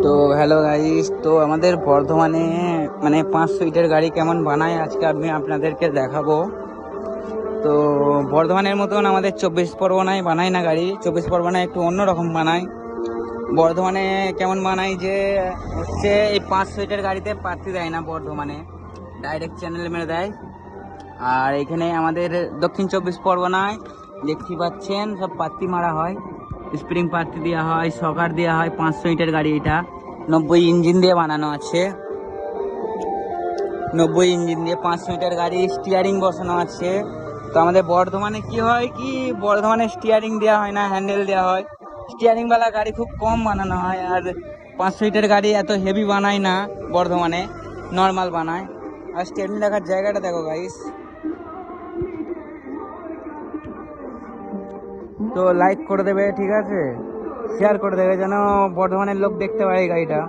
তো hello guys, তো আমাদের বর্ধমানে মানে 500 সিটের গাড়ি কেমন বানায় আজকে আমি আপনাদেরকে দেখাবো। তো বর্ধমানের মতন আমাদের 24 পরগনায় বানায় না গাড়ি, 24 পরগনায় একটু অন্যরকম বানায়। বর্ধমানে কেমন বানায় যে হচ্ছে এই 500 সিটের গাড়িতে পাত্তি দেয় না, বর্ধমানে ডাইরেক্ট চ্যানেল মেরে দেয়। আর এখানে আমাদের দক্ষিণ 24 পরগনায় দেখতে পাচ্ছেন সব পাত্তি মারা হয়, স্প্রিং পাত্তি দেওয়া হয়, সকার দেওয়া হয়। 500 সিটের গাড়ি, এটা 90 ইঞ্জিন দিয়ে বানানো আছে। 90 ইঞ্জিন দিয়ে 500 সিটের গাড়ি, স্টিয়ারিং বসানো আছে। তো আমাদের বর্ধমানে কি হয় কি, বর্ধমানে স্টিয়ারিং দেওয়া হয় না, হ্যান্ডেল দেওয়া হয়। স্টিয়ারিং वाला গাড়ি খুব কম বানানো হয়, আর 500 সিটের গাড়ি এত হেভি বানায় না বর্ধমানে, নর্মাল বানায়। আর স্টিয়ারিং রাখার জায়গাটা দেখো গাইস। তো লাইক করে দেবে, ঠিক আছে, শেয়ার করে দেবে যেন বর্ধমানের লোক দেখতে পায় এই গাড়িটা।